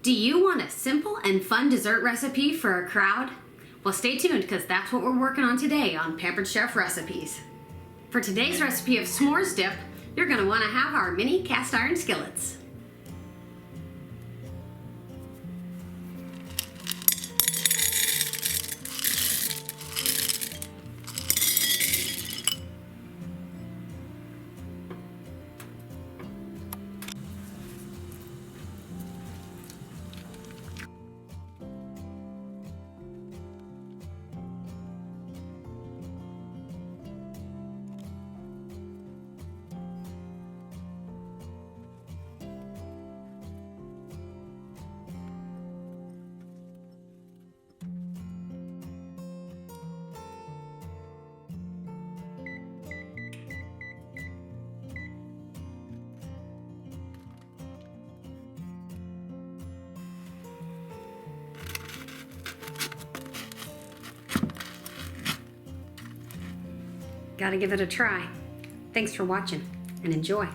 Do you want a simple and fun dessert recipe for a crowd? Well, stay tuned because that's what we're working on today on Pampered Chef Recipes. For today's recipe of s'mores dip, you're going to want to have our mini cast iron skillets. Gotta give it a try. Thanks for watching and enjoy.